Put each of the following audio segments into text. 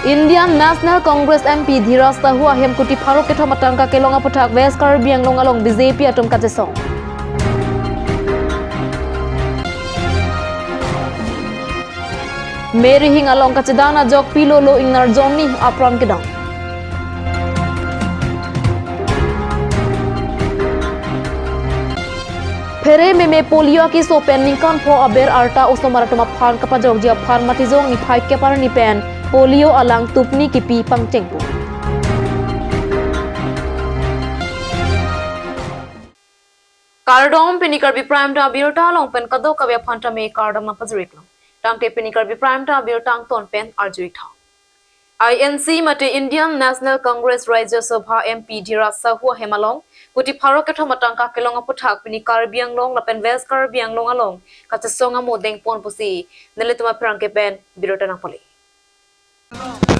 Indian National Congress MP Dhiraj Sahu ahem kuti pharok ketho matangka kelonga puthak West Karbi anglong along BJP atom kachesong. Mary hing along kachedana jok pilo lo ingnar jonni apron kedang. Pere meme polio ki so pen ningkan po aber arta osomaratuma phan kapajok jia phan matizong ni phai ke par ni pen polio alang tupni kipi pangchengpu. Kardom peni Karbi prime ta birta long pen kado kabya phanta me kardom apajriklo. Tang te peni Karbi prime ta birtang ton pen arjui tha. INC mate Indian National Congress Rajya Sabha MP Dhiraj Sahu hemalong kuti pharok ketho matangka kelonga puthak peni Karbi anglong lapen West Karbi anglong along kachesonga modeng pon pusi neletuma prangke pen birota na pole.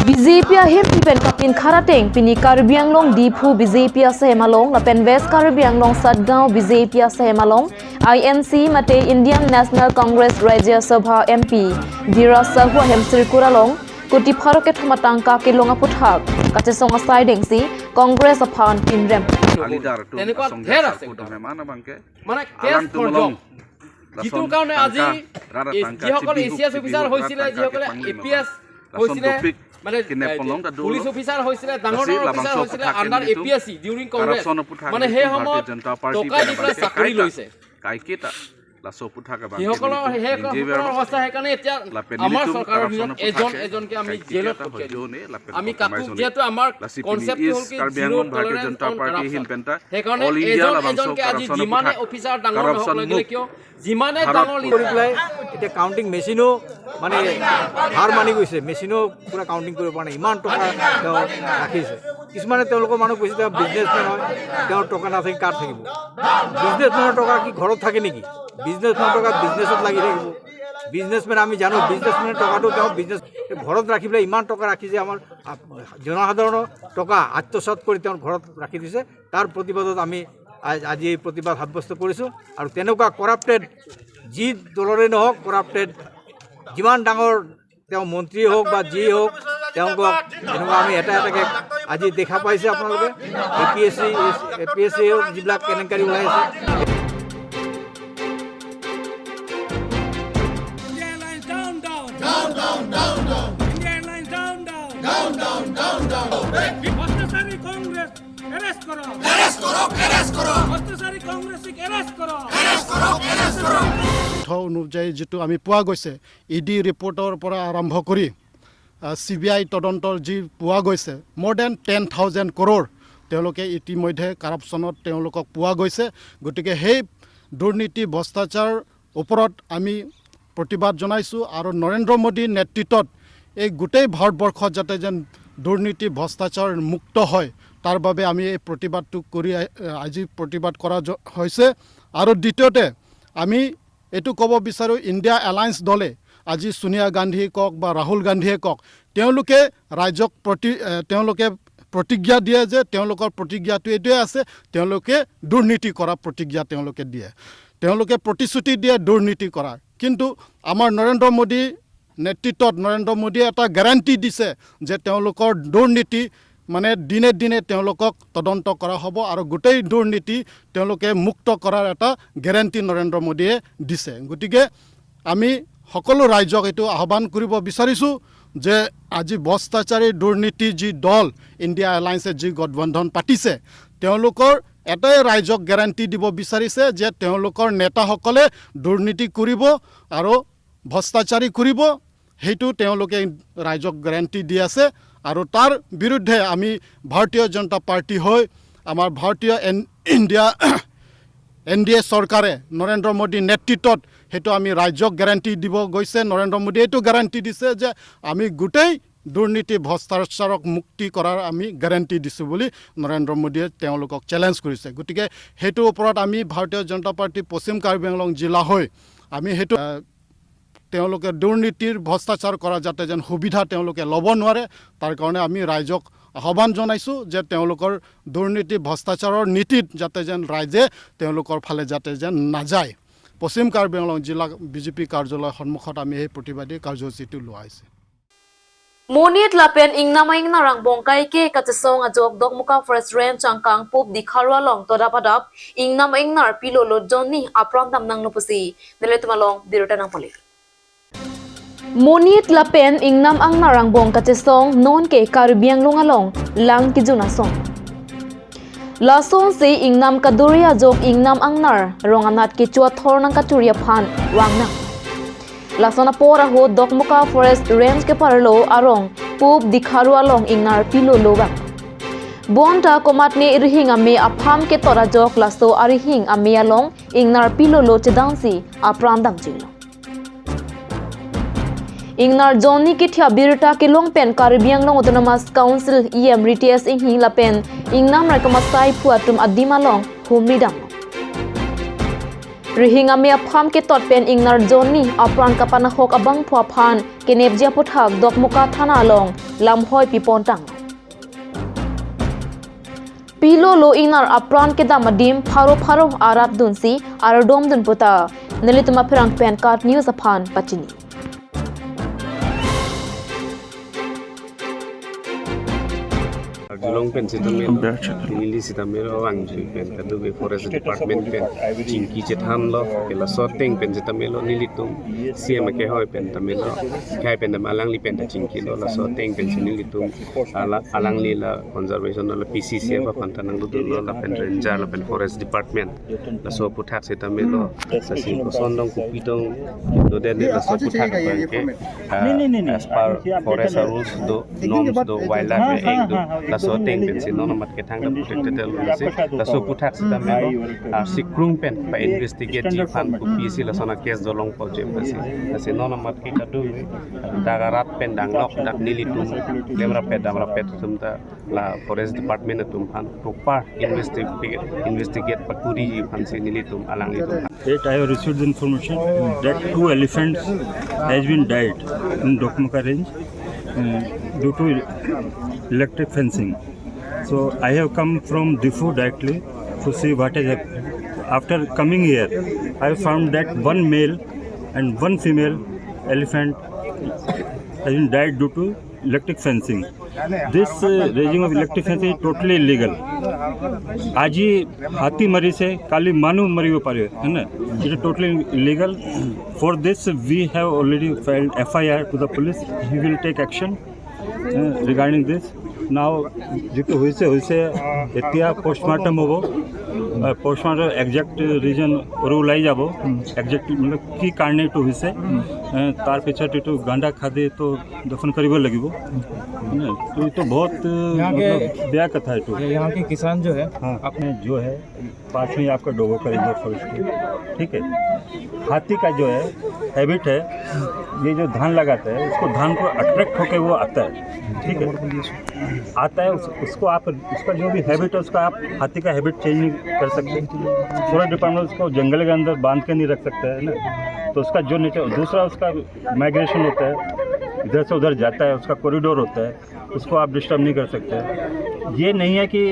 BJP ahem pen kakin kharateng pini Karbi anglong dipu BJP ase hemalong lapen West Karbi anglong Satgaon BJP ase hemalong INC mate Indian National Congress Rajya Sabha MP Dhiraj Sahu ahem sirkuralong kuti pharok ketho matangka kelonga puthak kachesonga siding si Congress aphan pinrem তেনেকুৱা ধেৰ আছে মানে cash ফৰজং যিটোৰ কাৰণে আজি যিসকল এছিয়াছ officer হৈছিলে যিসকলে এপিএছ হৈছিলে মানে পুলিচ অফিচাৰ হৈছিলে ডাঙৰ ডাঙৰ অফিচাৰ হৈছিলে আণ্ডাৰ এপিএছচি ডিউৰিং কংগ্ৰেছ মানে সেই সময়ত টকা দি পেলাই চাকৰি লৈছে যিসকলৰ অৱস্থা সেইকাৰণে এতিয়া আমাৰ চৰকাৰৰ দিনত এজনকে আমি জেলত পঠিয়াই দিওঁ আমি কাকো যিহেতু আমাৰ কনচেপ্ট হ'ল কি জিৰ' টলাৰেঞ্চ অন কৰাপশ্যন সেইকাৰণে এজনকে আজি যিমানে অফিচাৰ ডাঙৰ নহওক লাগিলে কিয় যিমানে ডাঙৰ কৰি পেলাই এতিয়া কাউণ্টিং মেচিনো মানে হাৰ মানি গৈছে মেচিনো পুৰা কাউণ্টিং কৰিব পৰা নাই ইমান টকা তেওঁ ৰাখিছে কিছুমানে তেওঁলোকৰ মানুহ কৈছে তেওঁ বিজনেছমেন হয় তেওঁৰ টকা নাথাকি কাৰ থাকিব বিজনেছমেনৰ টকা কি ঘৰত থাকে নেকি বিজনেছমেনৰ টকা বিজনেছত লাগি থাকিব বিজনেছমেন আমি জানো বিজনেছমেনৰ টকাটো তেওঁ বিজনেছ ঘৰত ৰাখি পেলাই ইমান টকা ৰাখিছে আমাৰ জনসাধাৰণৰ টকা আত্মসাৎ কৰি তেওঁৰ ঘৰত ৰাখি দিছে তাৰ প্ৰতিবাদত আমি আজি এই প্ৰতিবাদ সাব্যস্ত কৰিছোঁ আৰু তেনেকুৱা কৰাপ্টেড যি দলৰে নহওক কৰাপ্টেড যিমান ডাঙৰ তেওঁ মন্ত্ৰী হওক বা যি হওক তেওঁলোকক এনেকুৱা আমি এটা এটাকৈ আজি দেখা পাইছে আপোনালোকে এপিএছচি যিবিলাক কেলেংকাৰী ওলাই আছে অনুযায়ী যেটো আমি পোৱা গৈছে ইডি ৰিপৰ্টৰ পৰা আৰম্ভ কৰি CBI তদন্তৰ যি পোৱা গৈছে more than 10,000 crore তেওঁলোকে ইতিমধ্যে কাৰাপশ্যনত তেওঁলোকক পোৱা গৈছে গতিকে সেই দুৰ্নীতি ভ্ৰষ্টাচাৰ ওপৰত আমি প্ৰতিবাদ জনাইছোঁ আৰু নৰেন্দ্ৰ মোদীৰ নেতৃত্বত এই গোটেই ভাৰতবৰ্ষত যাতে যেন দুৰ্নীতি ভ্ৰষ্টাচাৰ মুক্ত হয় তাৰ বাবে আমি এই প্ৰতিবাদটো কৰি আজি প্ৰতিবাদ কৰা হৈছে আৰু দ্বিতীয়তে আমি এটো ক'ব বিচাৰোঁ ইণ্ডিয়া এলায়েন্স দলে আজি সোনিয়া গান্ধীয়ে কওক বা ৰাহুল গান্ধীয়ে কওক তেওঁলোকে ৰাজ্যক তেওঁলোকে প্ৰতিজ্ঞা দিয়ে যে তেওঁলোকৰ প্ৰতিজ্ঞাটো এইটোৱে আছে তেওঁলোকে দুৰ্নীতি কৰা প্ৰতিজ্ঞা তেওঁলোকে দিয়ে তেওঁলোকে প্ৰতিশ্ৰুতি দিয়ে দুৰ্নীতি কৰা কিন্তু আমাৰ নৰেন্দ্ৰ মোদী নেতৃত্বত নৰেন্দ্ৰ মোদীয়ে এটা গ্যাৰান্টি দিছে যে তেওঁলোকৰ দুৰ্নীতি মানে দিনে দিনে তেওঁলোকক তদন্ত কৰা হ'ব আৰু গোটেই দুৰ্নীতি তেওঁলোকে মুক্ত কৰাৰ এটা গ্যাৰান্টি নৰেন্দ্ৰ মোদীয়ে দিছে গতিকে আমি সকলো ৰাজ্যক এইটো আহ্বান কৰিব বিচাৰিছোঁ যে আজি ভ্ৰষ্টাচাৰী দুৰ্নীতি যি দল ইণ্ডিয়া এলায়েন্সে যি গঠবন্ধন পাতিছে তেওঁলোকৰ এটাই ৰাজ্যক গ্যাৰান্টি দিব বিচাৰিছে যে তেওঁলোকৰ নেতাসকলে দুৰ্নীতি কৰিব আৰু ভ্ৰষ্টাচাৰী কৰিব সেইটো তেওঁলোকে ৰাজ্যক গ্যাৰান্টি দি আছে আৰু তাৰ বিৰুদ্ধে আমি ভাৰতীয় জনতা পাৰ্টি হৈ আমাৰ ভাৰতীয় NDA চৰকাৰে নৰেন্দ্ৰ মোদীৰ নেতৃত্বত সেইটো আমি ৰাজ্যক গ্যাৰান্টি দিব গৈছে নৰেন্দ্ৰ মোদীয়ে এইটো গ্যাৰান্টি দিছে যে আমি গোটেই দুৰ্নীতি ভ্ৰষ্টাচাৰক মুক্তি কৰাৰ আমি গ্যাৰান্টি দিছোঁ বুলি নৰেন্দ্ৰ মোদীয়ে তেওঁলোকক চেলেঞ্জ কৰিছে গতিকে সেইটোৰ ওপৰত আমি ভাৰতীয় জনতা পাৰ্টি পশ্চিম কাৰ্বি আংলং জিলা হৈ আমি সেইটো তেওঁলোকে দুৰ্নীতিৰ ভ্ৰষ্টাচাৰ কৰা যাতে যেন সুবিধা তেওঁলোকে ল'ব নোৱাৰে তাৰ কাৰণে আমি ৰাইজক আহ্বান জনাইছোঁ যে তেওঁলোকৰ দুৰ্নীতি ভ্ৰষ্টাচাৰৰ নীতিত যাতে যেন ৰাইজে তেওঁলোকৰ ফালে যাতে যেন নাযায় পশ্চিম কাৰ্বি আংলং জিলা বিজেপি কাৰ্যালয়ৰ সন্মুখত আমি এই প্ৰতিবাদী কাৰ্যসূচীটো লোৱা হৈছে Monit lapen ingnama ingnarang bongkai ke katsong ajok dokmuka first range changkang pup dikharwa long todapadap ingnama ingnar pilolo Johnny apram tamnang nupusi neletumalong birutanang poli. Monit lapen ingnam angnarang bong katsong non ke Karbiang lungalong lang kijunasong. Lasong si ingnam kaduria jok ingnam angnar ronganat ki chuathor nang katuria phan wangnang. Lasona pora ho dokmuka forest range ke parlo arong pup dikharwa long ingnar pilolo bang. Bonta komatne irhing ame apham ke tora jok laso arihing ame along ingnar pilolo chedangsi apram damjilo. Ingnar Johnny Kithia Birta Kilong Pen Karbiang Long Autonomous Council EMRTS Inghi Lapen Ingnam Rakamasai Puatum Adima Long Humridang Rihinga Mea Pham Ke Tot Pen Ingnar Johnny Apran Kapana Hok Abang Phwa Phan Kenebja Puthak Dokmuka Thana Long Lamhoi Pipontang Pilo Lo Ingnar Apran Ke Damadim Pharo Arat Dunsi Aradom Dun Puta Nilituma Perang Pen Card News Aphan Pachini Long pen sitamelo, nili sitamelo ang pen kadu be forest department pen chinki chethan lo kela sorting pen sitamelo nilitum CM ke hoy pen tamelo kai pen malang li pen chinki lo la sorting pen nilitum alang li la conservation la PCC ba pantanang lu lo la pen ranger la pen forest department la so puthak sitamelo sa sin ko sondong ku pitong do de la so puthak ke as par forest rules do norms do wildlife act do la so teng pen sin no mat ke thang da protected se la so puthak sita melo sikrung pen pa investigate ji fan ku pc la sona case do long po je pasi se no mat ke kadu dagarat pen dang lok dak nilitum lemra pet damra pet tumta la forest department tum fan proper investigate pakuri ji fan se nilitum alang litum. I have received the information that 2 elephants has been died in Dokmuka range due to electric fencing. So I have come from Diffu directly to see what has happened. After coming here, I found that 1 male and 1 female elephant has been died due to electric fencing. This raising of electric fencing is totally illegal. आज ही हाथी मरी से काली मानव मरी हो पारे है ना, it is totally illegal. For this we have already filed FIR to the police. He will take action regarding this. Now जितो हुई से इतिया पोस्टमार्टम होबो, पोस्टमार्टम एग्जैक्ट रीजन रुलाई जाबो, एग्जैक्ट मतलब की कारणे तो हुई से तार पिछा तो गांडा खादे तो दफन करीबो लगिबो, तो ये तो बहुत मतलब दया कथा है। तो यहाँ के किसान जो है अपने जो है पास में आपका डोगो करेंगे फॉरेस्ट, ठीक है। हाथी का जो है हैबिट है, ये जो धान लगाता है उसको धान को अट्रैक्ट होकर वो आता है, ठीक है, आता है उसको आप उसका जो भी हैबिट है उसका आप हाथी का हैबिट चेंज नहीं कर सकते। फॉरेस्ट डिपार्टमेंट उसको जंगल के अंदर बांध के नहीं रख सकता है ना, तो उसका जो नेचर, दूसरा उसका माइग्रेशन होता है, इधर से उधर जाता है, उसका कॉरिडोर होता है, उसको आप डिस्टर्ब नहीं कर सकते। ये नहीं है कि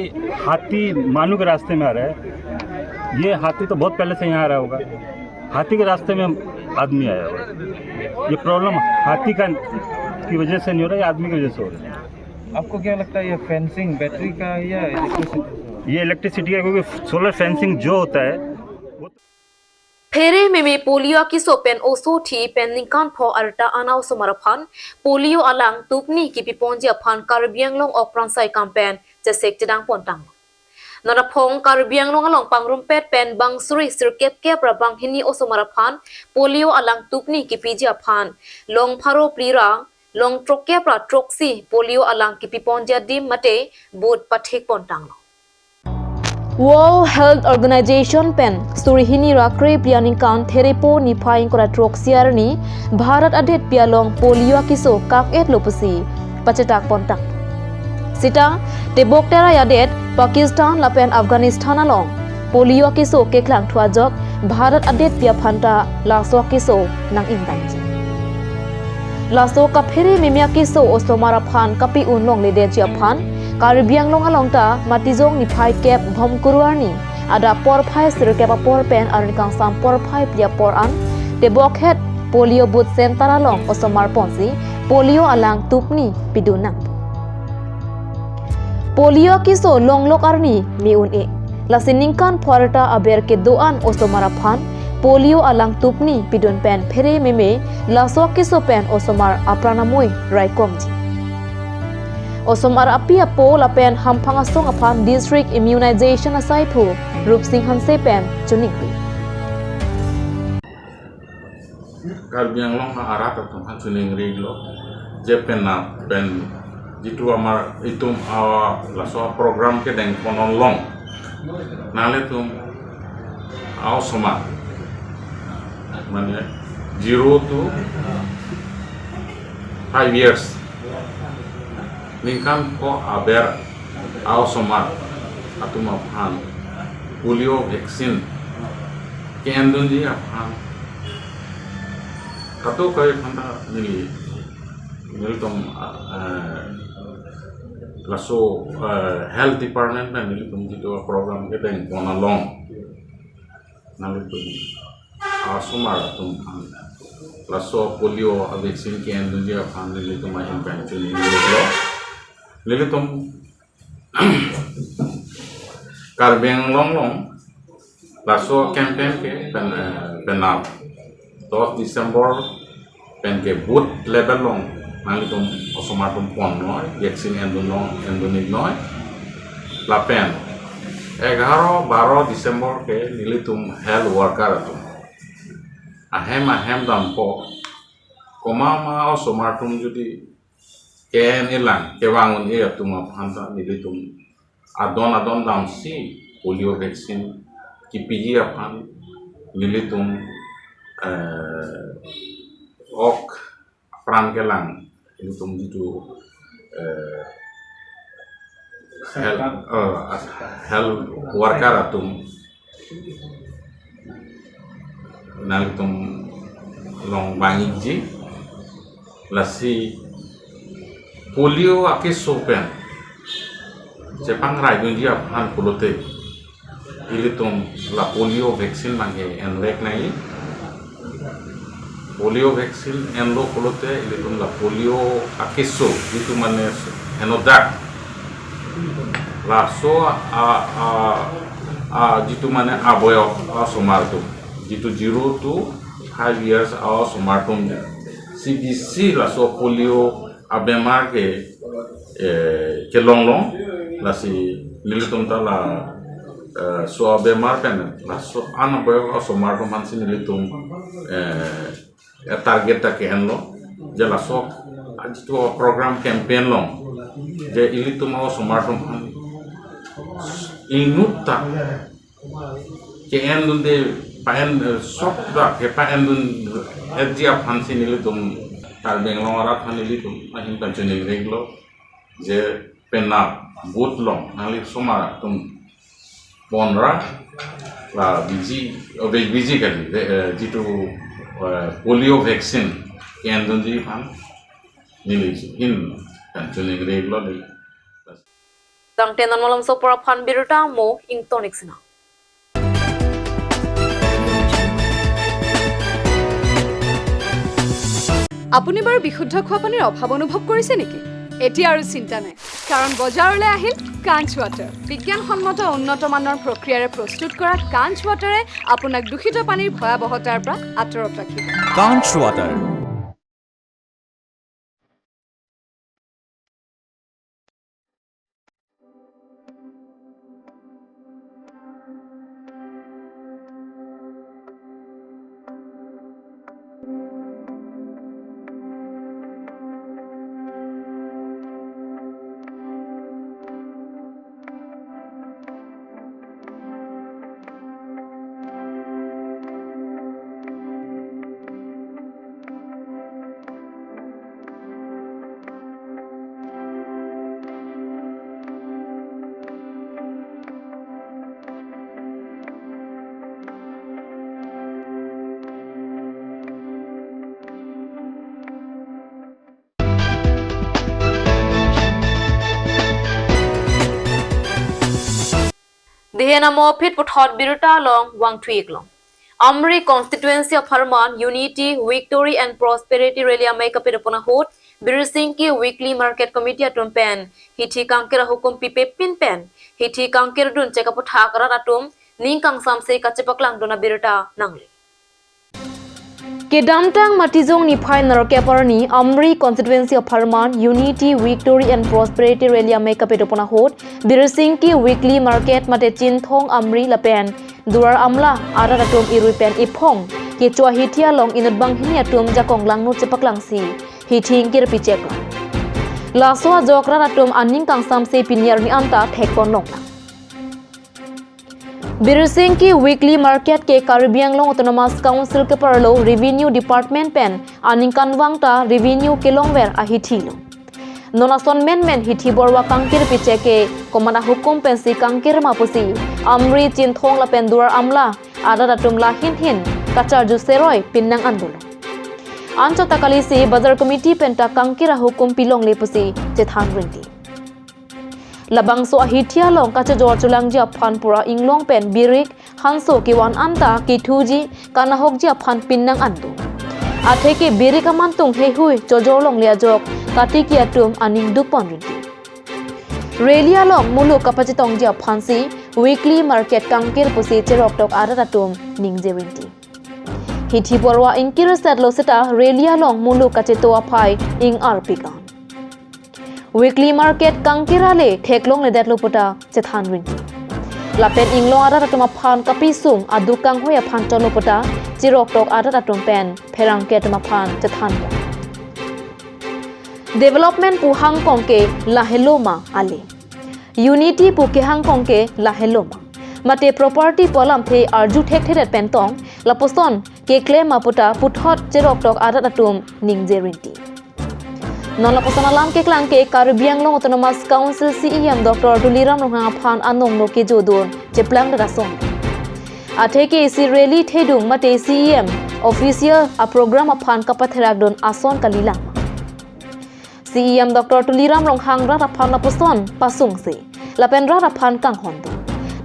हाथी मानव के रास्ते में आ रहा है, ये हाथी तो बहुत पहले से यहाँ आ रहा होगा, हाथी के रास्ते में आदमी आया होगा। ये प्रॉब्लम हाथी का की वजह से नहीं हो रहा है, आदमी की वजह से हो रहा है। आपको क्या लगता है ये फेंसिंग बैटरी का है या इलेक्ट्रिसिटी? ये इलेक्ट्रिसिटी का, क्योंकि सोलर फेंसिंग जो होता है वो Pere meme polio kiso pen oso thi pen ningkan pho arta anau somaraphan polio alang tupni ki piponji aphan Karbiang long okpran sai campaign jesek tidang pontang nona phong Karbiang long along pangrum pet pen bangsuri sirket ke prabang hini osomaraphan polio alang tupni ki piji aphan long pharo prira long trokke pra troksi polio alang ki piponja dim mate boot pathik pontang World Health Organization pen surihini rakre pianing kan therepo ni phaing kora troxiar ni Bharat adet pialong polio kiso kak et lopusi pachetak pontang sita teboktera yadet Pakistan lapen Afghanistan along polio kiso keklang thua jok Bharat adet pia phanta laso kiso nang ingbanji laso kaphere memia kiso ostomara phan kapi unlong lede chia phan Karbiang long along ta matizong ni phai kep bhom kurwani ada por phai sir kepa por pen arin kang sam por phai pia por an te bok het polio boot center along osomar ponsi polio alang tupni pidunang polio kiso longlok arni miun e lasiningkan pharta aber ke doan osomara phan polio alang tupni pidun pen phere meme lasok kiso pen osomar apranamoi raikomji osomar apia pol apen hamphanga song aphan district immunization asai phu rup singh hanse pen chunikpi Karbi yang long arat atau hancuning reglo jepen na pen jitu amar itum awa laso program ke deng konon long nale tum aw soma mane 0 to 5 years ningkan ko aber aw soma atum aphan polio vaccine ke endun ji aphan kato kay panta nili tom laso health department na nili tom dito program kita yang kona long nali tom asumar tom laso polio vaccine ke Indonesia pan nili tom ahin pension nili tom karbeng long laso campaign ke penal 12 Desember pen ke boot level long nali tum osomar tum pon noy vaccine endon noy la pen 11-12 Desember ke nili tum health worker tum ahem dam po koma ma osomar tum judi ken ilang ke wangun e tum phanta nili tum adon dam si polio vaccine kipiji aphan nili tum ok pran ke lang ini tum jitu health worker atum nal tum long bangi ji lasi polio ake sopen Jepang rai dunji aphan pulote ilitum la polio vaccine mangi enlek nai polio vaccine enlo kolote ilitum la polio akeso itu mane henodak la so jitu mane aboyo somartum jitu 0 to 5 years somartum CDC la so polio abemar ke long la si lilitum ta la so abemar pen la so anaboyo somartum hansin lilitum target ta ke enlo je la sok to program campaign long je ili to mau somartum inuta ke endun de paen sok da ke paen dun edja phansin ili tum tal benglong arat han ili tum ahin panchuni reglo je penna boot long nali somara tum ponra la biji kali jitu polio vaccine ke andon ji pan nili in panchuni reglo ni dang tenan malam so por phan birta mo ing tonic sina আপুনি বাৰু বিশুদ্ধ খোৱা পানীৰ অভাৱ অনুভৱ কৰিছে নেকি এতিয়া আৰু চিন্তা নাই কাৰণ বজাৰলৈ আহিল কাঞ্চ ৱাটাৰ বিজ্ঞানসন্মত উন্নত মানৰ প্ৰক্ৰিয়াৰে প্ৰস্তুত কৰা কাঞ্চ ৱাটাৰে আপোনাক দূষিত পানীৰ ভয়াৱহতাৰ পৰা আঁতৰত ৰাখিব কাঞ্চ water Dihena mo pit puthot birta long wang tweak long. Amri constituency of Harman Unity, Victory and Prosperity Rally make up it upon a hoot. Birising ki weekly market committee atum pen hithi kangkira hukum pipe pin pen hithi kangkir dun chekapu thakara atum ning kang samse kachepaklang dona birta nangli Kedamtang matizong ni final keparni Amri constituency of Harman Unity Victory and Prosperity Rally makeup etopona hot Birising ki weekly market mate chinthong Amri lapen durar amla ara atum irupen iphong ke chwa hitia long inutbang hinia tum jakong langnu chepaklang si hiting kir pichek laswa jokra atum aning kang samse pinyar ni anta thekpon long Birising ki weekly market ke Karbi Autonomous Council ke parlo revenue department pen aning kanwang ta revenue ke longwer a hithilo nonason men hithi borwa kangkir piche ke komana hukum pensi kangkir mapusi amri chinthong la pen durar amla ada datum la hin kachar ju seroi pinnang andolo ancho takali si bazar committee penta kangkira hukum pilong lepusi chethan rinti labang so ahithia long kacha jor chulang ja phanpura inglong pen birik hanso ki wan anta ki thuji kana hok ja phan pinnang andu athe ke birik amantung he hui chojor long lia jok kati ki atum aning dupon rinti relia long mulu kapachitong ja phansi weekly market kangkir pusi cherok tok ara atum ningje rinti hithi borwa inkir setlo seta relia long mulu kacheto aphai ing arpikan weekly market kangkirale theklong le datlo puta chethan rinti lapen inglo ara ratuma phan kapi sung adukang hoya phan cholo puta chirok tok ara ratum pen pherang ke tuma phan chethan development pu hang kong ke laheloma ale unity pu ke hang kong ke laheloma mate property polam the arju thek theret pentong laposon ke claim aputa puthot cherok tok ara ratum ningje rinti non laposon alam ke klang ke Karbi Autonomous Council CEM Dr. Tuliram Ronghang Phan anong no ke jodon cheplang da song athe ke si rally thedung mate CEM official a program of phan kapatherak don ason kalilang CEM Dr. Tuliram Ronghang ra phan laposon pasung se lapen ra phan kang hondo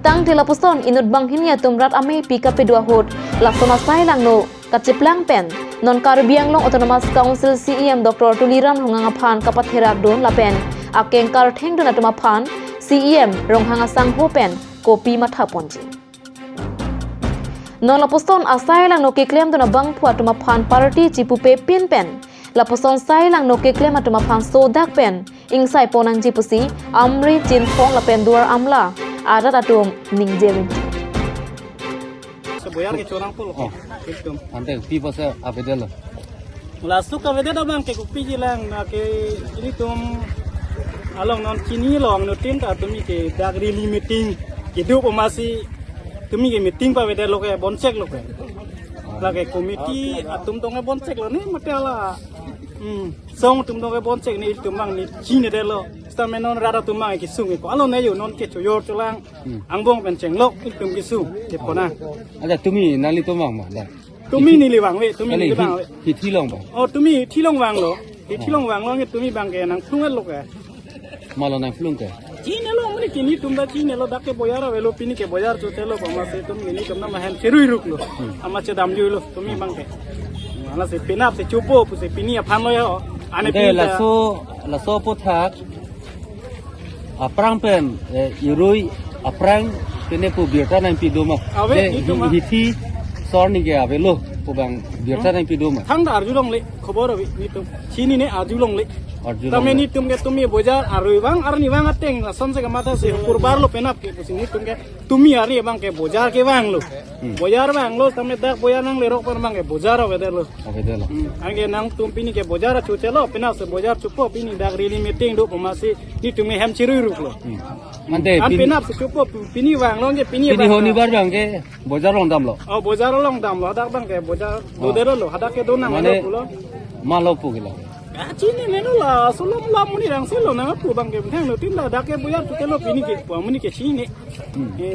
tang thela poson inut banghinia tumrat ame pika pedua hot lasona sai langno kacheplang pen non Karbi Autonomous Council CEM Dr. Tuliram Ronghang Phan kapatherak don lapen akeng kar theng don atuma phan CEM Ronghang sangho pen kopi matha ponji non laposon asai langno ke claim don bang phu atuma phan party chipu pe pin pen laposon sai langno ke claim atuma phan sodak pen ingsai ponang jipusi amri chin phong lapen duar amla ada atum ningjerin boyar ke chorang pul ekdom ante people se avedelo lasu ka vededa bang ke kupi jilang na ke ini tum along non chini long no tin ta tumi ke dak really meeting ke du pomasi tumi ke meeting pa vedelo ke bonsek lo ke la ke committee atum tong ke bonsek lo ni matela song tum tong ke bonsek ni tumang ni chini de lo menon rada tumang ki sung ko alo ne yo non ke choyor chulang angbong pen chenglok itum ki sung ke pona ada tumi nali tumang ma da tumi ni liwang we tumi ni liwang we hi thilong ba oh tumi thilong wang lo hi thilong wang lo nge tumi bang ke nang phung lo ke malo nang flung ke chine lo mri kini tumda chine lo dakke boyara velo pini ke boyar chote lo bama se tumi ni tumna mahel cherui ruk lo ama che dam ju lo tumi bang ke ala se pinap se chupo pu se pini aphan lo yo ane de la so po thak aprang pen irui aprang pene pu birta nang pidoma hi thi sor ni ge avelo pu bang birta nang pidoma thang da arjulong le khobor abi ni tum chini ne arjulong le tame ni tum ke tumi bojar arui bang arni bang ateng son se mata se kurbar lo penap ke pusini tum ke tumi ari bang ke bojar ke bang lo bojar bang lo tame dak bojar nang le rok par bang ke bojar avedelo ange nang tum pini ke bojar chu chelo penap se bojar chupo pini dak really meeting do pomasi ni tumi hem chirui ruk lo ante penap se chupo pini bang lo nge pini pini honi bar bang ke bojar long dam lo oh bojar long dam lo dak bang ke bojar do dero lo hadak ke do nang lo malo pu gila chini menu la solom la muni rang selo na pu bang ke thang no tin la dak ke boyar tu kelo pini ke pu muni ke chini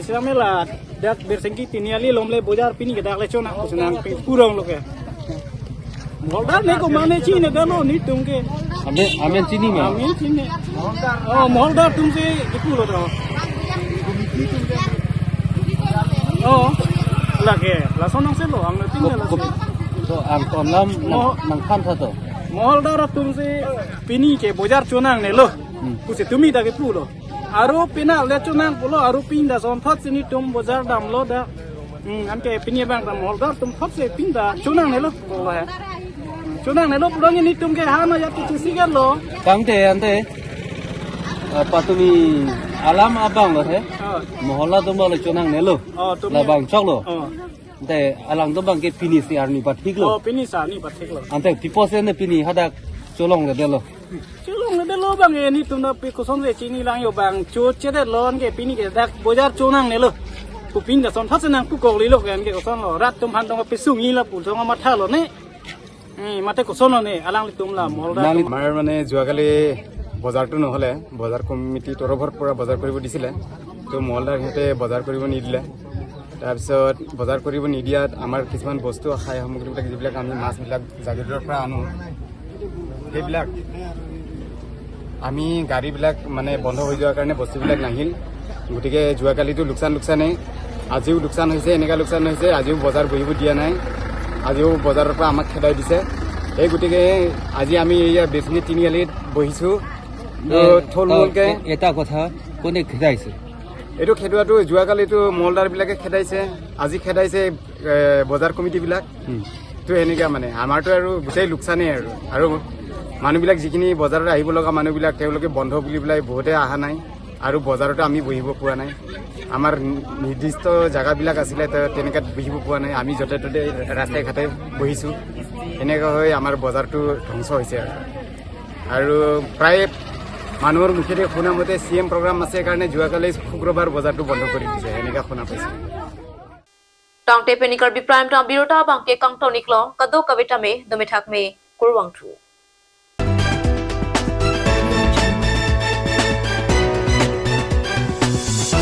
samela dak bersengki tiniali lomle bojar pini ke dak le chona sunang purong lo ke moldar ne ko mane chini dano ni tum ke amen chini ma amen chini oh moldar tum se iku lo do oh la ke la sonang selo ang no tin la so am kon lam nang khan tha to Mahaldar তুমি পিনি কে বজার চোনাং নেলো কুছে তুমি তাকে পুলো আরো পিনা লে চোনাং পুলো আরো pin দা সন থাত সিনি তুম বজার দাম লো দা আনকে পিনি বাং দা মহলদার তুম থাত সে পিন দা চোনাং নেলো বলা হ্যাঁ চোনাং নেলো পুরো নি তুম কে হানা ya tu sigan lo Kangte ante patumi alam abang lo he mohalla domba lo chonang nelo la bang chok lo ante alang domba ke finish arni pa thik lo পিনি সানি বা ঠিক lo ante people ne pini hadak cholong le de lo চলং নে lo bang ni tum na pe ko son le chini lang yo bang chu che de lon ke pini ke dak bojar chonang ne lo pu pin da son thas nang pu ko li lo gan ke ko son lo rat tum han dong pe sungi la pu song ma tha lo ne মাতে কোচনো নে আলাং তুমলা মলদা আমাৰ মানে যোৱাকালি বজাৰটো নহ'লে বজাৰ committee তৰফৰ পৰা বজাৰ কৰিব দিছিলে তো মহলদাৰ সিহঁতে বজাৰ কৰিব নিদিলে তাৰপিছত বজাৰ কৰিব নিদিয়াত আমাৰ কিছুমান বস্তু খাই সামগ্ৰীবিলাক যিবিলাক আমি মাছবিলাক জাগিৰৰ পৰা আনো সেইবিলাক আমি গাড়ীবিলাক মানে বন্ধ হৈ যোৱাৰ কাৰণে বস্তুবিলাক নাহিল গতিকে যোৱাকালিতো লোকচানেই আজিও লোকচান হৈছে এনেকুৱা লোকচান হৈছে আজিও বজাৰ বহিব দিয়া নাই আজিও বজাৰৰ পৰা আমাক খেদাই দিছে এই গতিকে আজি আমি এয়া বেছিনি তিনিআলিত বহিছোঁ থলমূলকৈ এটা কথা কোনে খেদাইছে এইটো খেদোৱাটো যোৱাকালিতো মহলদাৰবিলাকে খেদাইছে আজি খেদাইছে বজাৰ কমিটিবিলাক তো এনেকুৱা মানে আমাৰতো আৰু গোটেই লোকচানেই আৰু মানুহবিলাক যিখিনি বজাৰত আহিব লগা মানুহবিলাক তেওঁলোকে বন্ধ বুলি পেলাই বহুতে অহা নাই আৰু বজাৰতো আমি বহিব পোৱা নাই আমাৰ নিৰ্দিষ্ট জেগাবিলাক আছিলে তেনেকুৱাত বহিব পোৱা নাই আমি য'তে ত'তে ৰাস্তাই ঘাটে বহিছোঁ এনেকুৱা হৈ আমাৰ বজাৰটো ধ্বংস হৈছে আৰু প্ৰায় মানুহৰ মুখেদি শুনা মতে CM প্ৰগ্ৰাম আছে কাৰণে যোৱাকালি শুক্ৰবাৰ বজাৰটো বন্ধ কৰি দিছে এনেকুৱা শুনা পাইছে Tang te penikar bi prime ta birota bang ke kang tonik lo kado kavita me dometak me kurwang thu